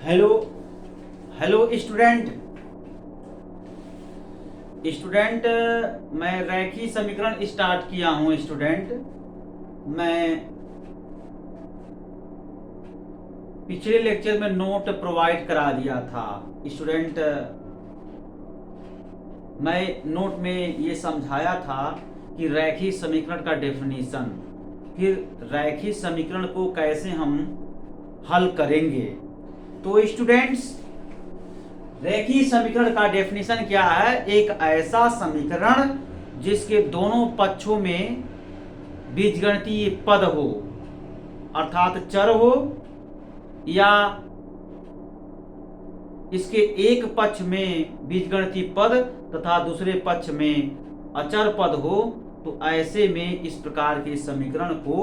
Hello hello student. मैं रैखिक समीकरण स्टार्ट किया हूँ स्टूडेंट। मैं पिछले लेक्चर में नोट प्रोवाइड करा दिया था स्टूडेंट। मैं नोट में ये समझाया था कि रैखिक समीकरण का डेफिनेशन, फिर रैखिक समीकरण को कैसे हम हल करेंगे। तो स्टूडेंट्स, रैखिक समीकरण का डेफिनेशन क्या है? एक ऐसा समीकरण जिसके दोनों पक्षों में बीजगणितीय पद हो, अर्थात चर हो, या इसके एक पक्ष में बीजगणितीय पद तथा दूसरे पक्ष में अचर पद हो, तो ऐसे में इस प्रकार के समीकरण को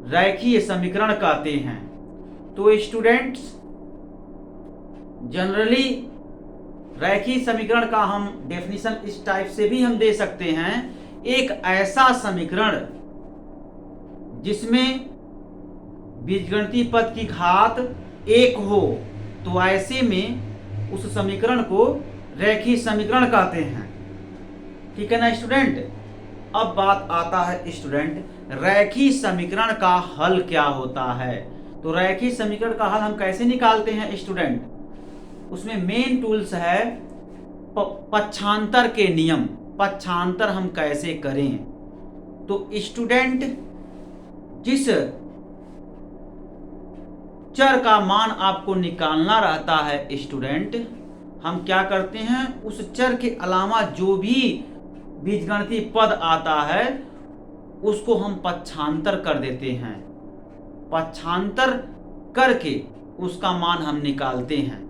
रैखिक समीकरण कहते हैं। तो स्टूडेंट्स, जनरली रैखिक समीकरण का हम डेफिनेशन इस टाइप से भी हम दे सकते हैं, एक ऐसा समीकरण जिसमें बीजगणितीय पद की घात 1 हो, तो ऐसे में उस समीकरण को रैखिक समीकरण कहते हैं। ठीक है ना स्टूडेंट? अब बात आता है स्टूडेंट, रैखिक समीकरण का हल क्या होता है। तो रैखिक समीकरण का हल हम कैसे निकालते हैं स्टूडेंट? उसमें मेन टूल्स है पक्षांतर के नियम। पक्षांतर हम कैसे करें? तो स्टूडेंट, जिस चर का मान आपको निकालना रहता है स्टूडेंट, हम क्या करते हैं, उस चर के अलावा जो भी बीजगणितीय पद आता है उसको हम पक्षांतर कर देते हैं। पक्षांतर करके उसका मान हम निकालते हैं।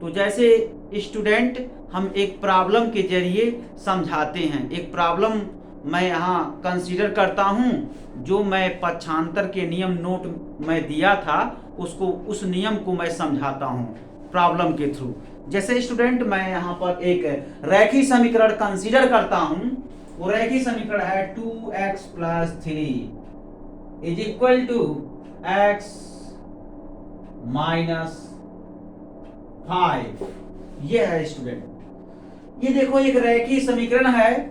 तो जैसे स्टूडेंट, हम एक प्रॉब्लम के जरिए समझाते हैं। एक प्रॉब्लम मैं यहाँ कंसीडर करता हूँ, जो मैं पक्षांतर के नियम नोट में दिया था उसको, उस नियम को मैं समझाता हूँ प्रॉब्लम के थ्रू। जैसे स्टूडेंट, मैं यहाँ पर एक रैखिक समीकरण कंसीडर करता हूँ। वो रैखिक समीकरण है 2x + 3 = x - 5। ये है स्टूडेंट। ये देखो, एक रैखिक समीकरण है।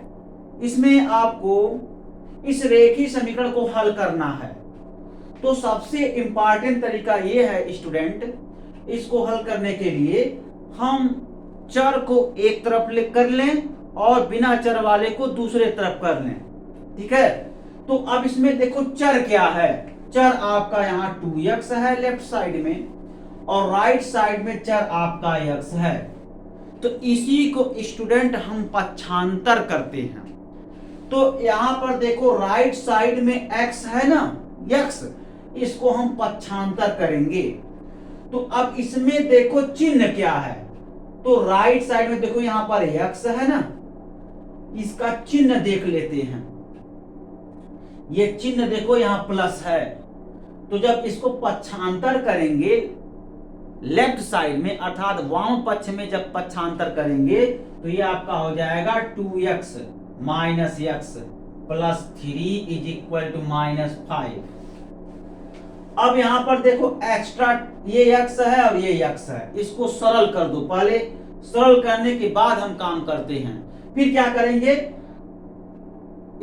इसमें आपको इस रैखिक समीकरण को हल करना है। तो सबसे इंपॉर्टेंट तरीका ये है स्टूडेंट, इसको हल करने के लिए हम चर को एक तरफ लिख कर लें और बिना चर वाले को दूसरे तरफ कर लें। ठीक है? तो अब इसमें देखो चर क्या है। चर आपका यहाँ 2x है लेफ्ट साइड में, और राइट साइड में चर आपका x है। तो इसी को स्टूडेंट हम पक्षांतर करते हैं। तो यहां पर देखो, राइट साइड में x है ना, x, इसको हम पक्षांतर करेंगे। तो अब इसमें देखो चिन्ह क्या है। तो राइट साइड में देखो, यहां पर x है ना, इसका चिन्ह देख लेते हैं। ये चिन्ह देखो, यहां प्लस है। तो जब इसको पक्षांतर करेंगे लेफ्ट साइड में, अर्थात वाम पक्ष में जब पक्षांतर करेंगे, तो ये आपका हो जाएगा 2x - x + 3 = -5। अब यहां पर देखो एक्स्ट्रा, ये x है और ये x है, इसको सरल कर दो। पहले सरल करने के बाद हम काम करते हैं। फिर क्या करेंगे,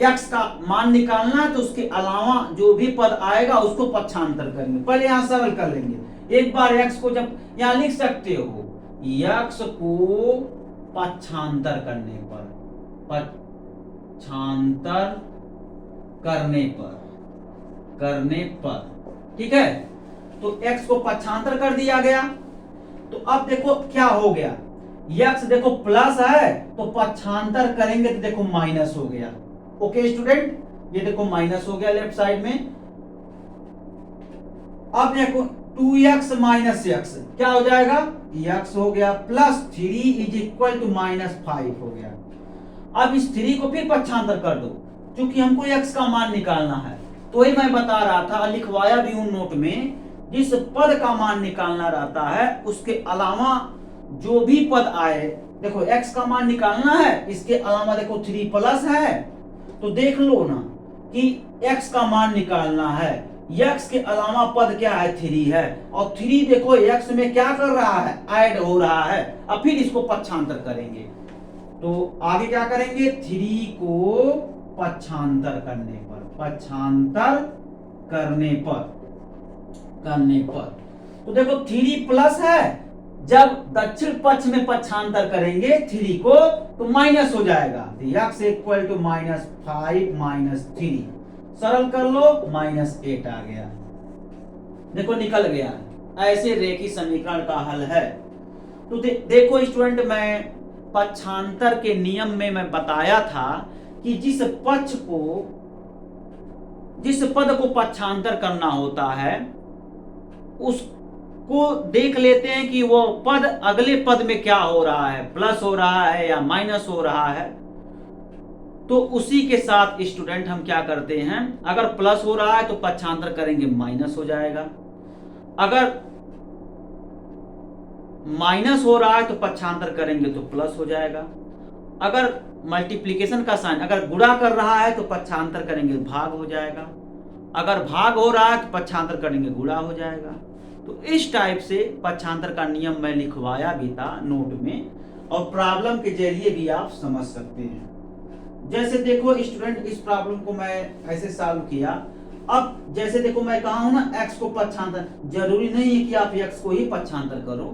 x का मान निकालना है, तो उसके अलावा जो भी पद आएगा उसको पक्षांतर करेंगे। पहले यहां सरल कर लेंगे। एक बार x को जब यहां लिख सकते हो, x को पक्षांतर करने पर, पक्षांतर करने पर, ठीक है? तो x को पक्षांतर कर दिया गया। तो अब देखो क्या हो गया, x देखो प्लस है, तो पक्षांतर करेंगे तो देखो माइनस हो गया। ओके स्टूडेंट, ये देखो माइनस हो गया लेफ्ट साइड में। अब देखो 2x - x क्या हो जाएगा, x हो गया, + 3 = -5 हो गया। अब इस 3 को फिर पक्षांतर कर दो, क्योंकि हमको x का मान निकालना है। तो ही मैं बता रहा था, लिखवाया भी हूं नोट में, जिस पद का मान निकालना रहता है उसके अलावा जो भी पद आए, देखो x का मान निकालना है, इसके अलावा देखो 3 प्लस है, तो देख लो ना कि x का मान निकालना है, x के अलावा पद क्या है, 3 है, और 3 देखो x में क्या कर रहा है, ऐड हो रहा है। अब फिर इसको पक्षांतर करेंगे, तो आगे क्या करेंगे, 3 को पक्षांतर करने पर तो देखो 3 प्लस है, जब दक्षिण पक्ष में पक्षांतर करेंगे 3 को तो माइनस हो जाएगा, x इक्वल टू -5 - 3, सरल कर लो, -8 आ गया। देखो निकल गया। ऐसे रेखीय समीकरण का हल है। तो देखो स्टूडेंट, मैं पक्षांतर के नियम में मैं बताया था कि जिस पद को पक्षांतर करना होता है उसको देख लेते हैं कि वो पद अगले पद में क्या हो रहा है, प्लस हो रहा है या माइनस हो रहा है। तो उसी के साथ स्टूडेंट हम क्या करते हैं, अगर प्लस हो रहा है तो पक्षांतर करेंगे माइनस हो जाएगा, अगर माइनस हो रहा है तो पक्षांतर करेंगे तो प्लस हो जाएगा, अगर मल्टीप्लिकेशन का साइन अगर गुणा कर रहा है तो पक्षांतर करेंगे भाग हो जाएगा, अगर भाग हो रहा है तो पक्षांतर करेंगे गुणा हो जाएगा। तो इस टाइप से पक्षांतर का नियम मैं लिखवाया भी था नोट में, और प्रॉब्लम के जरिए भी आप समझ सकते हैं। जैसे देखो स्टूडेंट, इस प्रॉब्लम को मैं ऐसे सॉल्व किया। अब जैसे देखो मैं कहा हूं ना, x को पक्षांतर, जरूरी नहीं है कि आप x को ही पक्षांतर करो,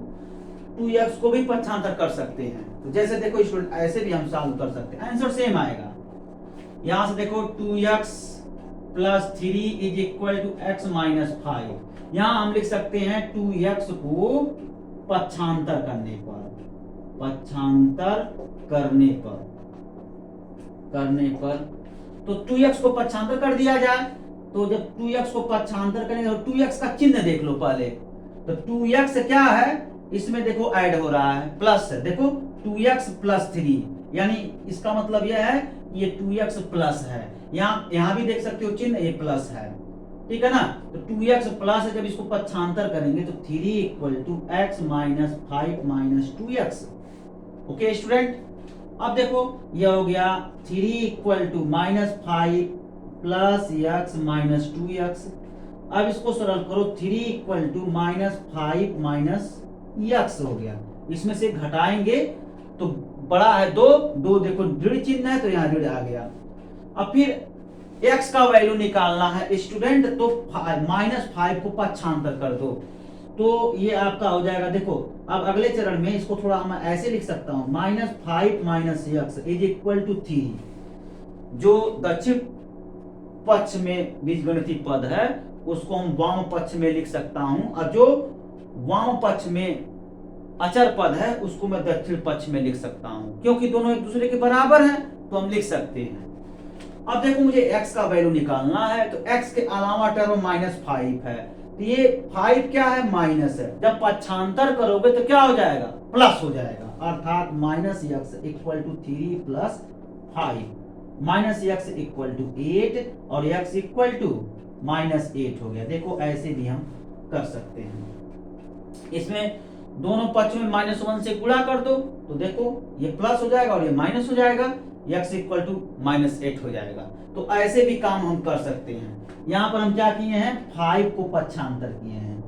2x को भी पक्षांतर कर सकते हैं। तो जैसे देखो स्टूडेंट, ऐसे भी हम सॉल्व कर सकते हैं, आंसर सेम आएगा। यहां से देखो 2x + 3 = x - 5, यहां हम लिख सकते हैं 2x को पक्षांतर करने पर तो 2x को पक्षांतर कर दिया जाए। तो जब 2x को पक्षांतर करेंगे तो 2x का चिन्ह देख लो पहले, तो 2x क्या है, इसमें देखो ऐड हो रहा है, प्लस है, देखो 2x + 3, यानी इसका मतलब यह है ये 2x प्लस है। यहाँ भी देख सकते हो चिन्ह, ये प्लस है, ठीक है ना। तो 2x प्लस है, जब इसको पक्षांतर करेंगे तो 3 = x - 5 - 2x। ओके स्टूडेंट, अब देखो ये हो गया 3 = -5 + x - 2x। अब इसको सरल करो, 3 = -5 - x हो गया। इसमें से घटाएंगे तो बड़ा है 2 देखो ऋण चिन्ह है तो यहाँ ऋण आ गया। अब फिर x का वैल्यू निकालना है स्टूडेंट, तो -5 को पक्षांतर कर दो, तो ये आपका हो जाएगा। देखो अब अगले चरण में इसको थोड़ा मैं ऐसे लिख सकता हूं, -5 - x = 3, जो दक्षिण पक्ष में बीजगणितीय पद है उसको हम वाम पक्ष में लिख सकता हूं, और जो वाम पक्ष में अचर पद है उसको मैं दक्षिण पक्ष में लिख सकता हूं, क्योंकि दोनों एक दूसरे के बराबर हैं तो हम लिख सकते हैं। अब देखो मुझे x का वैल्यू निकालना है, तो x के अलावा टर्म -5 है, तो ये 5 क्या है, माइनस है, जब पक्षांतर करोगे तो क्या हो जाएगा, प्लस हो जाएगा, अर्थात -x = 3 + 5, -x = 8 और x = -8 हो गया। देखो ऐसे भी हम कर सकते हैं, इसमें दोनों पक्ष में -1 से गुणा कर दो, तो देखो ये प्लस हो जाएगा और ये माइनस हो जाएगा, x = -8 हो जाएगा। तो ऐसे भी काम हम कर सकते हैं। यहां पर हम क्या किए हैं, 5 को पक्षांतर किए हैं,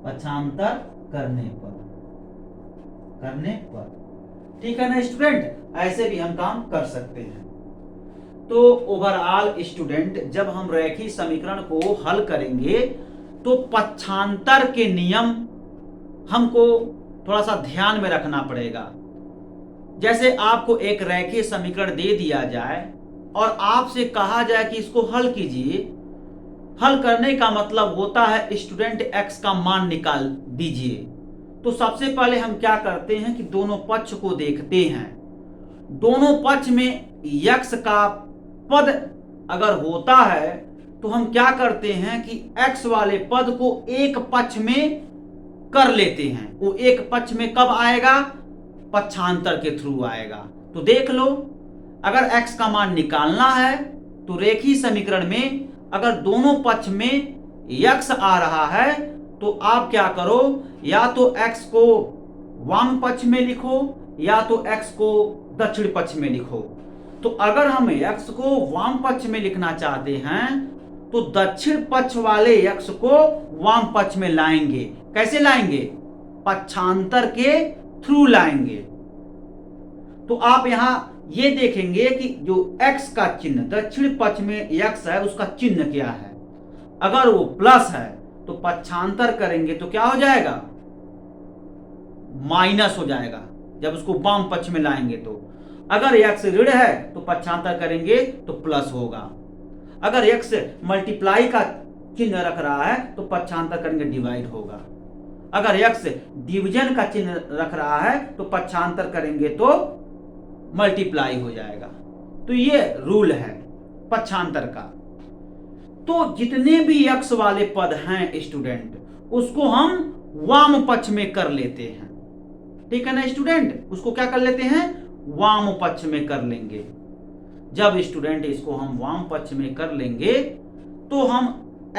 पक्षांतर करने पर, ठीक है ना स्टूडेंट, ऐसे भी हम काम कर सकते हैं। तो ओवरऑल स्टूडेंट, जब हम रेखीय समीकरण को हल करेंगे तो पक्षांतर के नियम हमको थोड़ा सा ध्यान में रखना पड़ेगा। जैसे आपको एक रेखीय समीकरण दे दिया जाए और आपसे कहा जाए कि इसको हल कीजिए, हल करने का मतलब होता है स्टूडेंट x का मान निकाल दीजिए। तो सबसे पहले हम क्या करते हैं कि दोनों पक्ष को देखते हैं, दोनों पक्ष में x का पद अगर होता है तो हम क्या करते हैं कि x वाले पद को एक पक्ष में कर लेते हैं। वो एक पक्ष में कब आएगा, पक्षांतर के थ्रू आएगा। तो देख लो, अगर x का मान निकालना है तो रेखीय समीकरण में अगर दोनों पक्ष में x आ रहा है तो आप क्या करो, या तो x को वाम पक्ष में लिखो या तो x को दक्षिण पक्ष में लिखो। तो अगर हम x को वाम पक्ष में लिखना चाहते हैं तो दक्षिण पक्ष वाले x को वाम पक्ष में लाएंगे। कैसे लाएंगे? पक्षांतर के थ्रू लाएंगे। तो आप यहां ये देखेंगे कि जो x का चिन्ह दक्षिण पक्ष में x है उसका चिन्ह क्या है। अगर वो प्लस है तो पक्षांतर करेंगे तो क्या हो जाएगा? माइनस हो जाएगा जब उसको वाम पक्ष में लाएंगे। तो अगर x ऋण है तो पक्षांतर करेंगे तो प्लस होगा। अगर x मल्टीप्लाई का चिन्ह रख रहा है तो पक्षांतर करेंगे डिवाइड होगा। अगर x डिवीजन का चिन्ह रख रहा है तो पक्षांतर करेंगे तो मल्टीप्लाई हो जाएगा। तो ये रूल है पक्षांतर का। तो जितने भी x वाले पद हैं स्टूडेंट, उसको हम वाम पक्ष में कर लेते हैं। ठीक है ना स्टूडेंट? उसको क्या कर लेते हैं? वाम पक्ष में कर लेंगे। जब स्टूडेंट इसको हम वाम पक्ष में कर लेंगे तो हम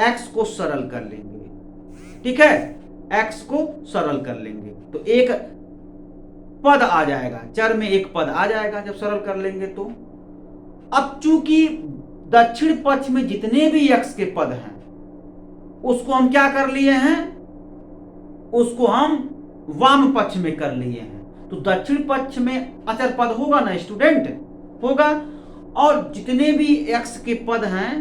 x को सरल कर लेंगे। ठीक है, x को सरल कर लेंगे तो एक पद आ जाएगा, चर में एक पद आ जाएगा जब सरल कर लेंगे तो। अब चूंकि दक्षिण पक्ष में जितने भी x के पद हैं उसको हम क्या कर लिए हैं? उसको हम वाम पक्ष में कर लिए हैं। तो दक्षिण पक्ष में अचर पद होगा ना स्टूडेंट? होगा। और जितने भी x के पद हैं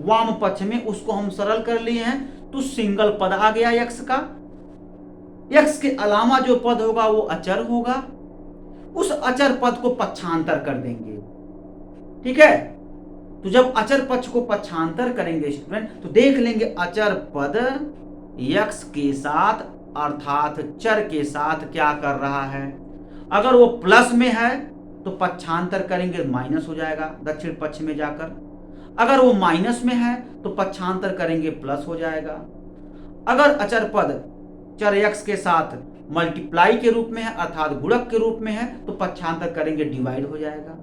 वाम पक्ष में उसको हम सरल कर लिए हैं तो सिंगल पद आ गया x का। x के अलावा जो पद होगा वो अचर होगा। उस अचर पद को पक्षांतर कर देंगे। ठीक है, तो जब अचर पक्ष को पक्षांतर करेंगे स्टूडेंट तो देख लेंगे अचर पद x के साथ अर्थात चर के साथ क्या कर रहा है। अगर वो प्लस में है तो पक्षांतर करेंगे माइनस हो जाएगा दक्षिण पक्ष में जाकर। अगर वो माइनस में है तो पक्षांतर करेंगे प्लस हो जाएगा। अगर अचर पद चर x के साथ मल्टीप्लाई के रूप में है अर्थात गुणक के रूप में है तो पक्षांतर करेंगे डिवाइड हो जाएगा,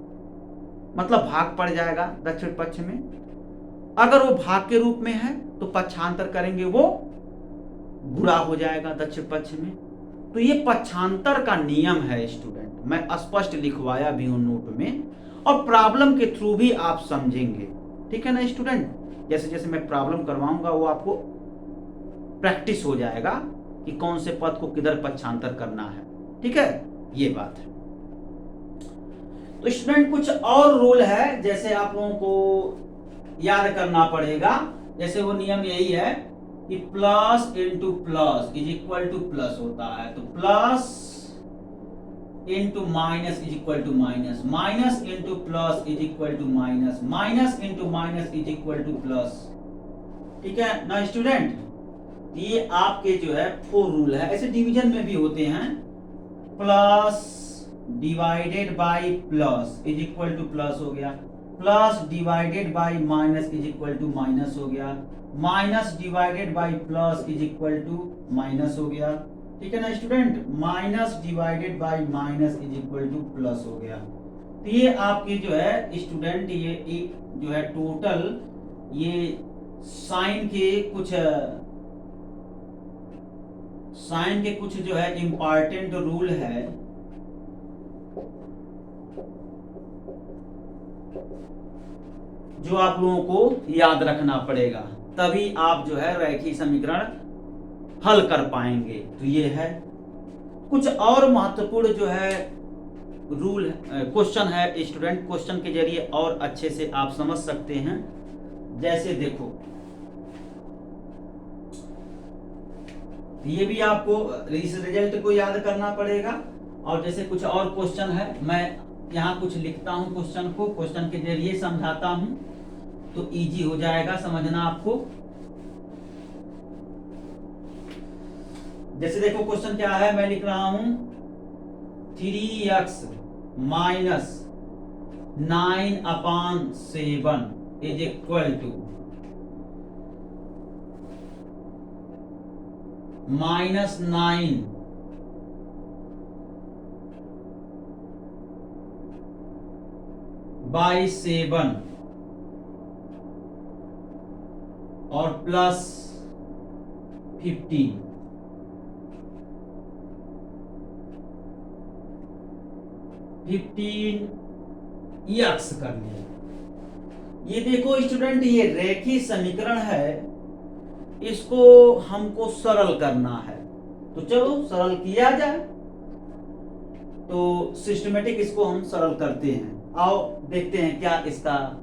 मतलब भाग पड़ जाएगा दक्षिण पक्ष में। अगर वो भाग के रूप में है तो पक्षांतर करेंगे वो गुणा हो जाएगा दक्षिण पक्ष में। तो ये पक्षांतर का नियम है स्टूडेंट, मैं स्पष्ट लिखवाया भी हूं नोट में और प्रॉब्लम के थ्रू भी आप समझेंगे। ठीक है ना स्टूडेंट? जैसे जैसे मैं प्रॉब्लम करवाऊंगा वो आपको प्रैक्टिस हो जाएगा कि कौन से पद को किधर पक्षांतर करना है। ठीक है, ये बात है। तो स्टूडेंट कुछ और रूल है जैसे आप लोगों को याद करना पड़ेगा। जैसे वो नियम यही है कि plus into plus is equal to plus होता है। तो plus into minus is equal to minus, minus into plus is equal to minus, minus into minus is equal to plus. ठीक है ना स्टूडेंट? ये आपके जो है 4 रूल है। ऐसे डिवीजन में भी होते हैं। Plus divided by plus is equal to plus हो गया, plus divided by minus is equal to minus हो गया, minus divided by plus is equal to minus हो गया। ठीक है ना student? Minus divided by minus is equal to plus हो गया। तो ये आपके जो है स्टूडेंट ये जो है टोटल ये साइन के कुछ जो है इंपॉर्टेंट रूल है जो आप लोगों को याद रखना पड़ेगा, तभी आप जो है रैखिक समीकरण हल कर पाएंगे। तो ये है कुछ और महत्वपूर्ण जो है रूल क्वेश्चन है स्टूडेंट, क्वेश्चन के जरिए और अच्छे से आप समझ सकते हैं। जैसे देखो ये भी आपको इस रिजल्ट को याद करना पड़ेगा। और जैसे कुछ और क्वेश्चन है, मैं यहाँ कुछ लिखता हूँ क्वेश्चन को, क्वेश्चन के जरिए समझाता हूँ तो इजी हो जाएगा समझना आपको। जैसे देखो क्वेश्चन क्या है, मैं लिख रहा हूं 3x minus 9/7 is equal to -9 by 7 और प्लस 15। यक्स कर लिया। ये देखो स्टूडेंट, ये रेखीय समीकरण है, इसको हमको सरल करना है। तो चलो सरल किया जाए। तो सिस्टमेटिक इसको हम सरल करते हैं। आओ देखते हैं क्या इसका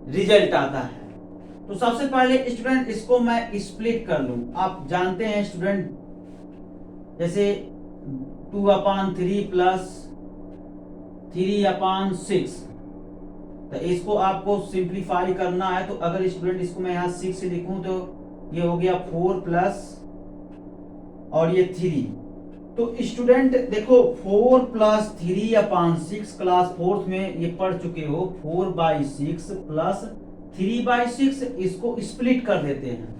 रिजल्ट आता है। तो सबसे पहले स्टूडेंट इसको मैं स्प्लिट कर लूं। आप जानते हैं स्टूडेंट, जैसे 2/3 प्लस 3/6, तो इसको आपको सिंप्लीफाई करना है। तो अगर स्टूडेंट इसको मैं यहाँ 6 से लिखूं तो ये हो गया 4 प्लस और ये 3। तो स्टूडेंट देखो 4 प्लस 3/6 क्लास 4th में ये पढ़ चुके हो। 4/6 प्लस 3/6, इसको स्प्लिट कर देते हैं।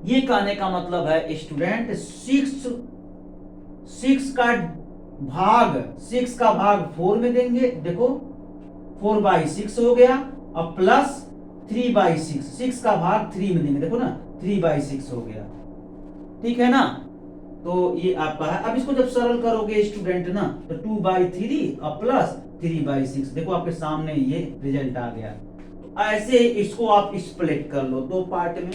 ये कहने का मतलब है स्टूडेंट 6 का भाग 4 में देंगे। देखो 4/6 हो गया, और प्लस 3/6, 6 का भाग 3 में देंगे। देखो ना 3/6 हो गया, ठीक है ना। तो ये आपका है। अब इसको जब सरल करोगे स्टूडेंट ना, तो 2/3 और प्लस 3/6, देखो आपके सामने ये रिजल्ट आ गया। तो ऐसे इसको आप स्प्लिट कर लो 2 पार्ट में।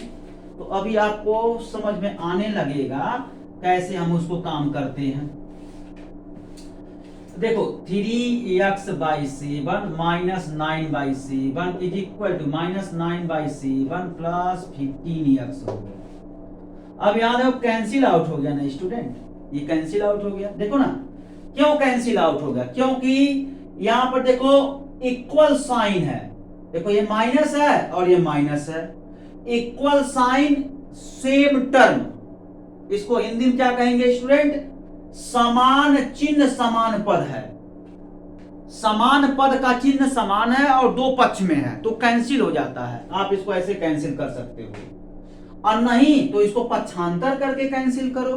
तो अभी आपको समझ में आने लगेगा कैसे हम उसको काम करते हैं। देखो 3x/7 minus 9/7 is equal to -9/7 plus 15x हो गया। अब याद है कैंसिल आउट हो गया ना स्टूडेंट, ये कैंसिल आउट हो गया। देखो ना क्यों कैंसिल आउट हो गया, क्योंकि यहां पर देखो इक्वल साइन है। देखो ये माइनस है और ये माइनस है, इक्वल साइन सेम टर्म। इसको हिंदी में क्या कहेंगे स्टूडेंट, समान चिन्ह समान पद है। समान पद का चिन्ह समान है और 2 पक्ष में है, तो कैंसिल हो जाता है। आप इसको ऐसे कैंसिल कर सकते हो, और नहीं तो इसको पक्षांतर करके कैंसिल करो।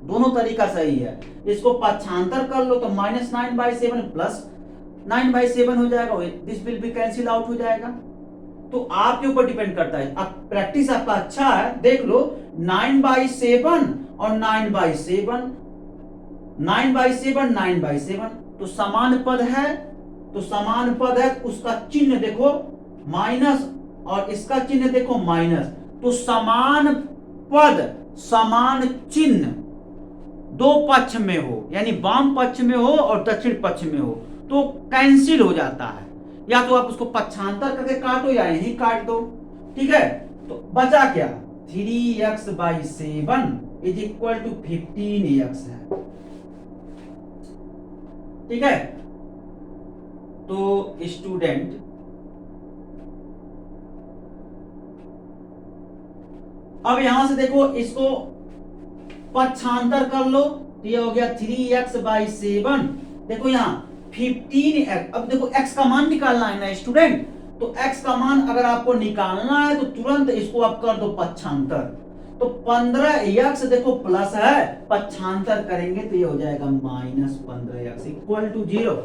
दोनों तरीका सही है। इसको पक्षांतर कर लो तो -9/7 प्लस 9/7 हो जाएगा, this will be cancel out हो जाएगा। तो आपके ऊपर डिपेंड करता है। अब प्रैक्टिस आपका अच्छा है, देख लो 9/7 और 9/7, 9/7 9/7, तो समान पद है। तो समान पद है, उसका चिन्ह देखो माइनस और इसका चिन्ह देखो माइनस। तो समान पद समान चिन्ह 2 पक्ष में हो, यानी वाम पक्ष में हो और दक्षिण पक्ष में हो, तो कैंसिल हो जाता है। या तो आप उसको पक्षांतर करके काटो या यही काट दो, ठीक है। तो बचा क्या, 3x/7 is equal to 15x है, ठीक है। तो स्टूडेंट अब यहां से देखो इसको पक्षांतर कर लो, तो ये हो गया 3x/7। देखो यहां 15x। अब देखो x का मान निकालना है ना स्टूडेंट, तो x का मान अगर आपको निकालना है तो तुरंत इसको आप कर दो पक्षांतर। तो 15x देखो प्लस है, पक्षांतर करेंगे तो ये हो जाएगा -15x इक्वल टू 0।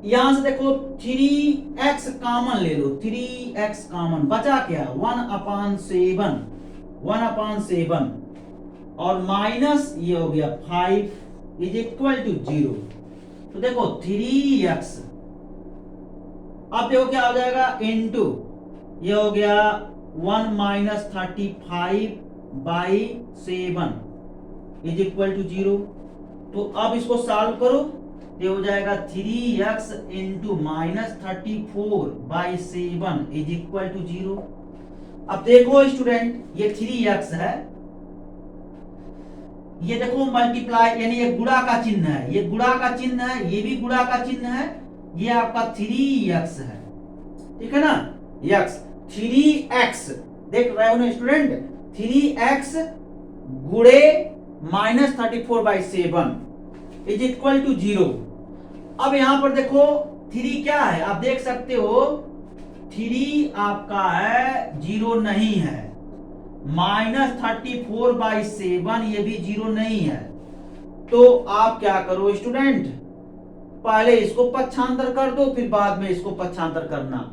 यहां से देखो 3x कॉमन ले लो, 3x कॉमन बचा क्या, 1/7 और माइनस ये हो गया 5 इज इक्वल टू 0। तो देखो 3x, अब देखो क्या हो जाएगा इनटू ये हो गया 1 - 35/7 इज इक्वल टू 0। तो अब इसको सॉल्व करो, ये हो जाएगा 3x into -34/7 is equal to 0। अब देखो स्टूडेंट ये 3x है, ये देखो मल्टीप्लाई यानी ये गुणा का चिन्ह है, ये गुणा का चिन्ह है, ये भी गुणा का चिन्ह है, ये आपका 3x है, ठीक है ना। x 3x देख रहे हो ना स्टूडेंट, 3x गुणे -34/7 इज इक्वल टू 0। अब यहां पर देखो 3 क्या है, आप देख सकते हो 3 आपका है 0 नहीं है, -34/7 ये भी 0 नहीं है। तो आप क्या करो स्टूडेंट, पहले इसको पक्षांतर कर दो, फिर बाद में इसको पक्षांतर करना,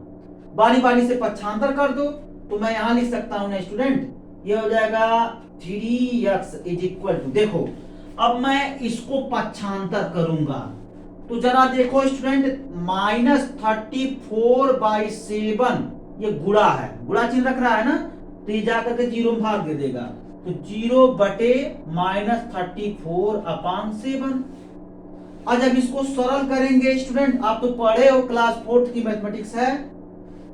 बारी बारी से पक्षांतर कर दो। तो मैं यहां लिख सकता हूं ना स्टूडेंट, ये हो जाएगा 3x इज इक्वल टू, देखो अब मैं इसको पक्षांतर करूंगा तो तो जरा देखो स्टूडेंट, -34/7 ये गुणा है, गुणा चिन्ह रख रहा है ना, तो ये जाकर के 0 में भाग दे देगा, तो 0/-34/7। और जब इसको सरल करेंगे स्टूडेंट, आप तो पढ़े हो, क्लास 4th की मैथमेटिक्स है,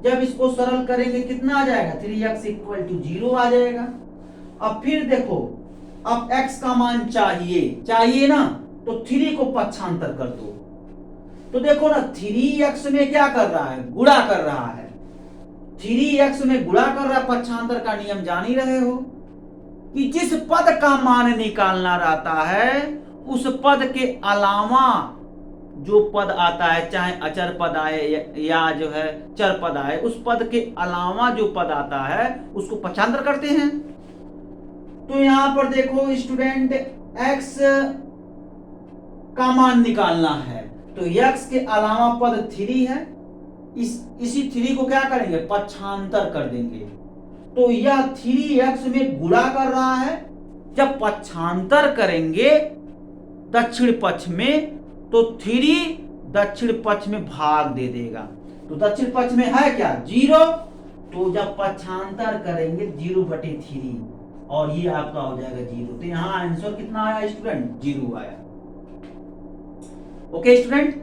जब इसको सरल करेंगे कितना आ जाएगा, 3x = 0 आ जाएगा। अब फिर देखो, अब x का मान चाहिए ना, तो 3 को पक्षांतर कर दो, तो देखो ना 3x में क्या कर रहा है, गुणा कर रहा है, 3x में गुणा कर रहा है, पक्षांतर का नियम जान ही रहे हो कि जिस पद का मान निकालना रहता है उस पद के अलावा जो पद आता है, चाहे अचर पद आए या जो है चर पद आए, उस पद के अलावा जो पद आता है उसको पक्षांतर करते हैं। तो यहां पर देखो स्टूडेंट, x का मान निकालना है, तो x के अलावा पद 3 है, इसी 3 को क्या करेंगे, पक्षांतर कर देंगे, तो यह 3x में गुणा कर रहा है, जब पक्षांतर करेंगे दक्षिण पक्ष में तो 3 दक्षिण पक्ष में भाग दे देगा, तो दक्षिण पक्ष में है क्या, 0, तो जब पक्षांतर करेंगे 0/3 और ये आपका हो जाएगा 0, तो यहां आंसर कितना आया स्टूडेंट, 0 आया। ओके स्टूडेंट,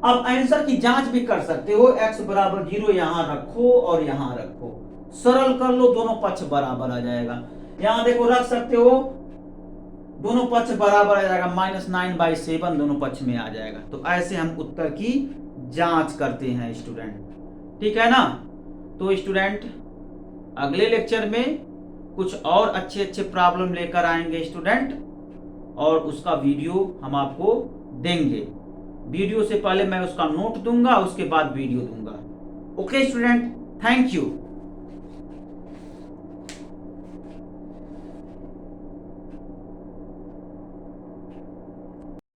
अब आंसर की जांच भी कर सकते हो, x = 0 यहां रखो और यहां रखो, सरल कर लो, दोनों पक्ष बराबर आ जाएगा। यहां देखो रख सकते हो, दोनों पक्ष बराबर आ जाएगा, -9/7 दोनों पक्ष में आ जाएगा। तो ऐसे हम उत्तर की जांच करते हैं स्टूडेंट, ठीक है ना। तो स्टूडेंट अगले लेक्चर में कुछ और अच्छे प्रॉब्लम लेकर आएंगे स्टूडेंट, और उसका वीडियो हम आपको देंगे। वीडियो से पहले मैं उसका नोट दूंगा, उसके बाद वीडियो दूंगा। Okay student, thank you.